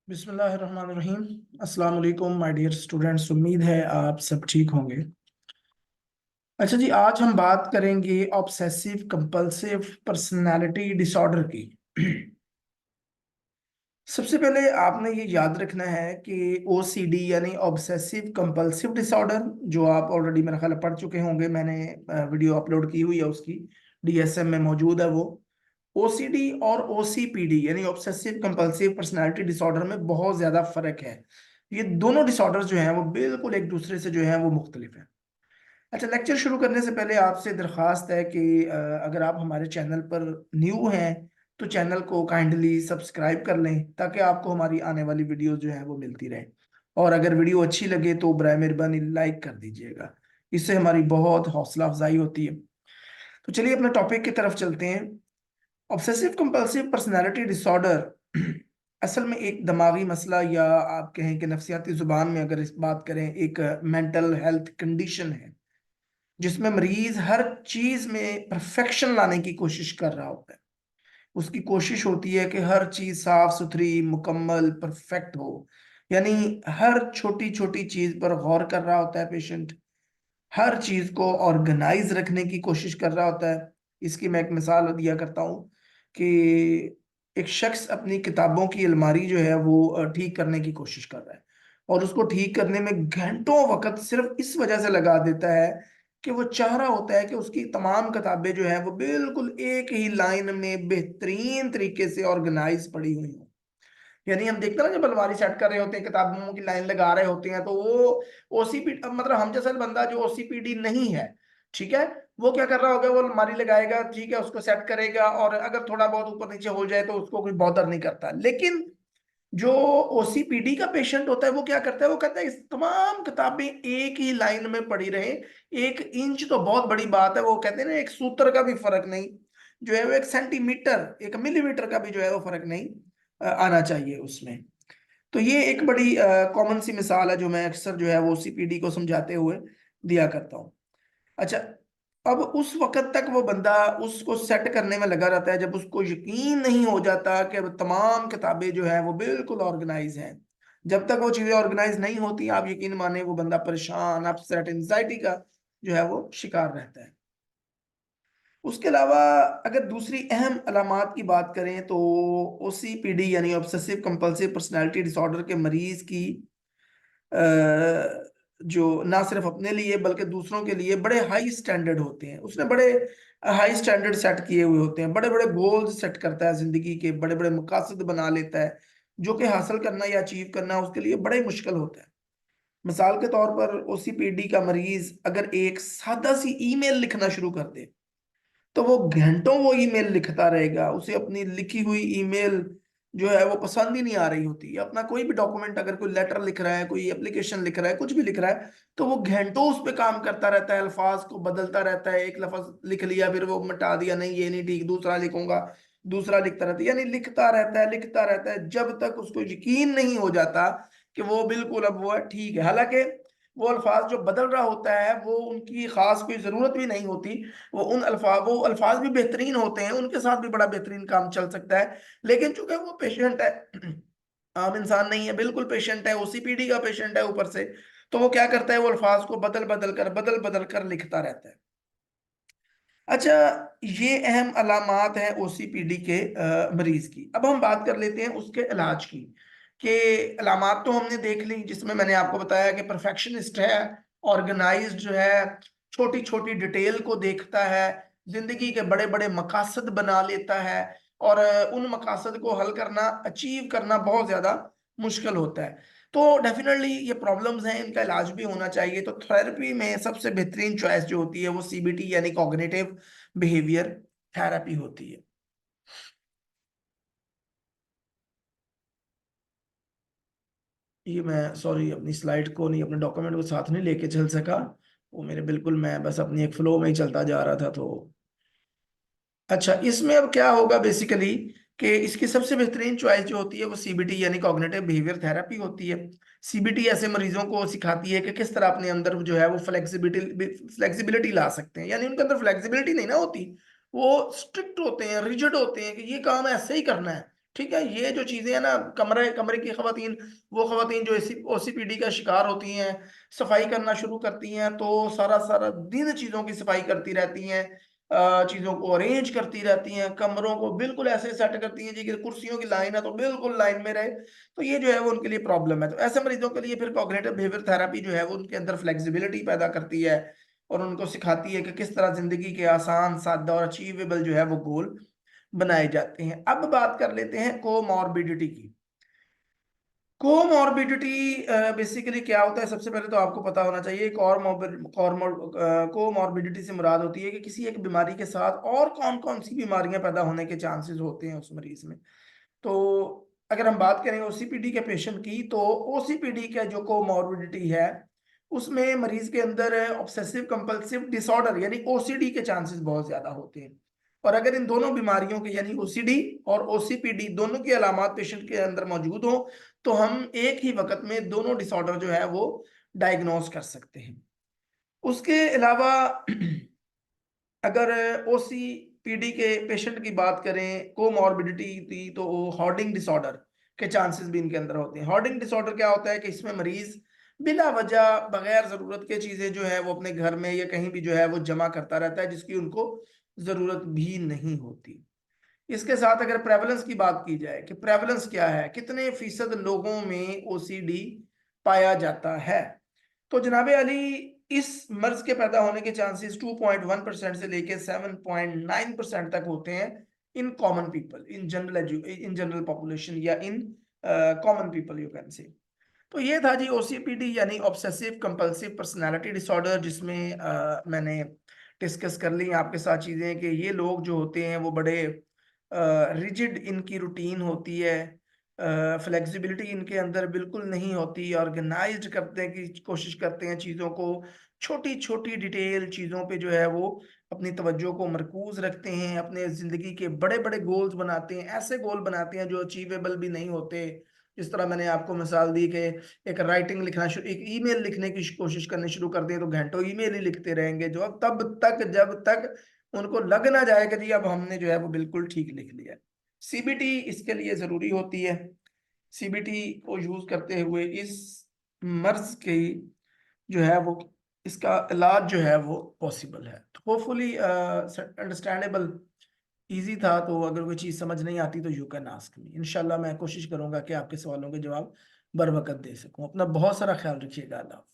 बिस्मिल्लाहिर्रहमानिर्रहीम। अस्सलाम वालेकुम माय डियर स्टूडेंट्स, उम्मीद है आप सब ठीक होंगे। अच्छा जी, आज हम बात करेंगे ऑब्सेसिव कंपल्सिव पर्सनालिटी डिसऑर्डर की। सबसे पहले आपने ये याद रखना है कि ओसीडी यानी ऑब्सेसिव कंपल्सिव डिसऑर्डर, जो आप ऑलरेडी मेरा ख्याल है पढ़ चुके होंगे, मैंने वीडियो अपलोड की हुई है उसकी, डीएसएम में मौजूद है वो। ओसीडी और ओसीपीडी यानी ऑब्सेसिव कंपल्सिव पर्सनालिटी डिसऑर्डर में बहुत ज्यादा फर्क है। ये दोनों डिसऑर्डर जो हैं वो बिल्कुल एक दूसरे से जो है वो मुख्तलिफ हैं। अच्छा, लेक्चर शुरू करने से पहले आपसे दरख्वास्त है कि अगर आप हमारे चैनल पर न्यू हैं तो चैनल को काइंडली सब्सक्राइब कर लें ताकि आपको हमारी आने वाली वीडियो जो है वो मिलती रहे। और अगर वीडियो अच्छी लगे तो बराए मेहरबानी लाइक कर दीजिएगा, इससे हमारी बहुत हौसला अफजाई होती है। तो चलिए अपने टॉपिक की तरफ चलते हैं। ऑब्सेसिव कंपल्सिव पर्सनालिटी डिसऑर्डर असल में एक दिमागी मसला, या आप कहें कि नफ्सियाती जुबान में अगर इस बात करें, एक मेंटल हेल्थ कंडीशन है जिसमें मरीज हर चीज में परफेक्शन लाने की कोशिश कर रहा होता है। उसकी कोशिश होती है कि हर चीज साफ सुथरी मुकम्मल परफेक्ट हो, यानी हर छोटी छोटी चीज पर गौर कर रहा होता है पेशेंट, हर चीज को ऑर्गेनाइज रखने की कोशिश कर रहा होता है। इसकी मैं एक मिसाल दिया करता हूँ कि एक शख्स अपनी किताबों की अलमारी जो है वो ठीक करने की कोशिश कर रहा है, और उसको ठीक करने में घंटों वक्त सिर्फ इस वजह से लगा देता है कि वो चाह रहा होता है कि उसकी तमाम किताबें जो है वो बिल्कुल एक ही लाइन में बेहतरीन तरीके से ऑर्गेनाइज पड़ी हुई हो। यानी हम देखते हैं ना, जब अलमारी सेट कर रहे होते हैं, किताबों की लाइन लगा रहे होते हैं, तो वो ओसीपी मतलब हम जैसा बंदा जो ओसीपीडी नहीं है, ठीक है, वो क्या कर रहा होगा, वो अलमारी लगाएगा, ठीक है, उसको सेट करेगा, और अगर थोड़ा बहुत ऊपर नीचे हो जाए तो उसको कोई बॉदर नहीं करता। लेकिन जो ओसीपीडी का पेशेंट होता है वो क्या करता है, वो कहता है इस तमाम किताबें एक ही लाइन में पड़ी रहे, 1 इंच तो बहुत बड़ी बात है, वो कहते हैं ना एक सूत्र का भी फर्क नहीं जो है वो 1 सेंटीमीटर 1 मिलीमीटर का भी जो है वो फर्क नहीं आना चाहिए उसमें। तो ये एक बड़ी कॉमन सी मिसाल है जो मैं अक्सर जो है वो ओसीपीडी को समझाते हुए दिया करता हूँ। अच्छा, अब उस वक्त तक वो बंदा उसको सेट करने में लगा रहता है जब उसको यकीन नहीं हो जाता कि अब तमाम किताबें जो है वो बिल्कुल ऑर्गेनाइज हैं। जब तक वो चीजें ऑर्गेनाइज नहीं होती, आप यकीन माने वो बंदा परेशान, अपसेट, एंजाइटी का जो है वो शिकार रहता है। उसके अलावा अगर दूसरी अहम अलामात की बात करें तो ओसीपीडी यानी ऑब्सेसिव कंपल्सिव पर्सनालिटी डिसऑर्डर के मरीज की जो ना सिर्फ अपने लिए बल्कि दूसरों के लिए बड़े हाई स्टैंडर्ड होते हैं। उसने बड़े हाई स्टैंडर्ड सेट किए हुए होते हैं, बड़े बड़े गोल्स सेट करता है, जिंदगी के बड़े बड़े मकासद बना लेता है जो कि हासिल करना या अचीव करना उसके लिए बड़ा ही मुश्किल होता है। मिसाल के तौर पर ओसीपीडी का मरीज अगर एक सादा सी ईमेल लिखना शुरू कर दे तो वो घंटों वो ईमेल लिखता रहेगा। उसे अपनी लिखी हुई ईमेल जो है वो पसंद ही नहीं आ रही होती। अपना कोई भी डॉक्यूमेंट, अगर कोई लेटर लिख रहा है, कोई एप्लीकेशन लिख रहा है, कुछ भी लिख रहा है, तो वो घंटों उस पर काम करता रहता है, अल्फाज को बदलता रहता है। एक लफ्ज लिख लिया, फिर वो मिटा दिया, नहीं ये नहीं ठीक, दूसरा लिखूंगा, दूसरा लिखता रहता है, यानी लिखता रहता है, लिखता रहता है, जब तक उसको यकीन नहीं हो जाता कि वो बिल्कुल अब वो ठीक है। हालांकि वो अल्फाज जो बदल रहा होता है वो उनकी खास कोई जरूरत भी नहीं होती, वो अल्फाज भी बेहतरीन होते हैं, उनके साथ भी बड़ा बेहतरीन काम चल सकता है। लेकिन चूंकि वो पेशेंट है, आम इंसान नहीं है, बिल्कुल पेशेंट है, ओसीपीडी का पेशेंट है ऊपर से, तो वो क्या करता है, वो अल्फाज को बदल बदल कर लिखता रहता है। अच्छा, ये अहम अलामात हैं ओसीपीडी के मरीज की। अब हम बात कर लेते हैं उसके इलाज की। कि अलामात तो हमने देख ली, जिसमें मैंने आपको बताया कि परफेक्शनिस्ट है, ऑर्गेनाइज्ड जो है, छोटी छोटी डिटेल को देखता है, जिंदगी के बड़े बड़े मकासद बना लेता है, और उन मकासद को हल करना, अचीव करना बहुत ज्यादा मुश्किल होता है। तो डेफिनेटली ये प्रॉब्लम्स हैं, इनका इलाज भी होना चाहिए। तो थेरेपी में सबसे बेहतरीन चॉइस जो होती है वो सीबीटी यानी कॉग्निटिव बिहेवियर थेरेपी होती है। ये मैं सॉरी अपनी स्लाइड को नहीं, अपने डॉक्यूमेंट को साथ नहीं लेके चल सका, वो मेरे बिल्कुल, मैं बस अपनी एक फ्लो में ही चलता जा रहा था। तो अच्छा, इसमें अब क्या होगा बेसिकली कि इसकी सबसे बेहतरीन चॉइस जो होती है वो सीबीटी यानी कॉग्निटिव बिहेवियर थेरेपी होती है। सीबीटी ऐसे मरीजों को सिखाती है कि किस तरह अपने अंदर जो है वो फ्लेक्सिबिलिटी ला सकते हैं। यानी उनके अंदर फ्लेक्सिबिलिटी नहीं ना होती, वो स्ट्रिक्ट होते हैं, रिजिड होते हैं कि ये काम ऐसे ही करना है, ठीक है, ये जो चीजें हैं ना, कमरे कमरे की खवातीन, वो खवातीन जो ओसीपीडी का शिकार होती हैं, सफाई करना शुरू करती हैं तो सारा सारा दिन चीजों की सफाई करती रहती हैं, चीजों को अरेंज करती रहती हैं, कमरों को बिल्कुल ऐसे सेट करती हैं जी कि कुर्सियों की लाइन है तो बिल्कुल लाइन में रहे। तो ये जो है वो उनके लिए प्रॉब्लम है। तो ऐसे मरीजों के लिए फिर कॉग्निटिव बिहेवियर थेरेपी जो है वो उनके अंदर फ्लेक्सिबिलिटी पैदा करती है और उनको सिखाती है कि किस तरह जिंदगी के आसान, सादा और अचीवेबल जो है वो गोल बनाए जाते हैं। अब बात कर लेते हैं कोमॉर्बिडिटी की। कोमॉर्बिडिटी बेसिकली क्या होता है, सबसे पहले तो आपको पता होना चाहिए। कोमॉर्बिडिटी से मुराद होती है कि किसी एक बीमारी के साथ और कौन कौन सी बीमारियां पैदा होने के चांसेस होते हैं उस मरीज में। तो अगर हम बात करें ओसीपीडी के पेशेंट की, तो ओसीपीडी का जो कोमॉर्बिडिटी है उसमें मरीज के अंदर ऑब्सेसिव कंपल्सिव डिसऑर्डर यानी ओसीडी के चांसेस बहुत ज्यादा होते हैं। और अगर इन दोनों बीमारियों के यानी ओसीडी और ओसीपीडी दोनों की अलामात पेशेंट के अंदर मौजूद हो तो हम एक ही वक्त में दोनों डिसऑर्डर जो है वो डायग्नोज कर सकते हैं। उसके अलावा अगर ओसीपीडी के पेशेंट की बात करें कोमॉर्बिडिटी की, तो हॉर्डिंग डिसऑर्डर के चांसेस भी इनके अंदर होते हैं। हॉर्डिंग डिसऑर्डर क्या होता है कि इसमें मरीज बिना वजह बगैर जरूरत के चीजें जो है वो अपने घर में या कहीं भी जो है वो जमा करता रहता है जिसकी उनको जरूरत भी नहीं होती। इसके साथ अगर प्रेवलेंस की बात की जाए कि प्रेवलेंस क्या है, कितने फीसद लोगों में ओसीडी पाया जाता है, तो जनाबे अली इस मर्ज के पैदा होने के चांसेस 2.1% से लेके 7.9% तक होते हैं in common people, in general population या in common people you can say. तो ये था जी ओसीपीडी यानी ऑब्सेसिव कंपल्सिव पर्सनालिटी डिसऑर्डर, जिसमें मैंने डिस्कस कर ली आपके साथ चीजें कि ये लोग जो होते हैं वो बड़े रिजिड इनकी रूटीन होती है, फ्लेक्सिबिलिटी इनके अंदर बिल्कुल नहीं होती, ऑर्गेनाइज्ड करते हैं कि कोशिश करते हैं चीज़ों को, छोटी छोटी डिटेल चीज़ों पे जो है वो अपनी तवज्जो को मरकूज रखते हैं, अपने ज़िंदगी के बड़े बड़े गोल्स बनाते हैं, ऐसे गोल बनाते हैं जो अचीवेबल भी नहीं होते। जिस तरह मैंने आपको मिसाल दी कि एक राइटिंग लिखना शुरू, एक ईमेल लिखने की कोशिश करनी शुरू कर दें तो घंटों ईमेल ही लिखते रहेंगे, जो तब तक जब तक उनको लग ना जाए कि जी अब हमने जो है वो बिल्कुल ठीक लिख लिया। सीबीटी इसके लिए जरूरी होती है। सीबीटी को यूज करते हुए इस मर्ज की जो है वो इसका इलाज जो है वो पॉसिबल है। तो होपफुली अंडरस्टैंडेबल, इजी था। तो अगर कोई चीज समझ नहीं आती तो यू कैन आस्क मी, इंशाल्लाह मैं कोशिश करूंगा कि आपके सवालों के जवाब बर वक्त दे सकूं। अपना बहुत सारा ख्याल रखिएगा। अल्लाह।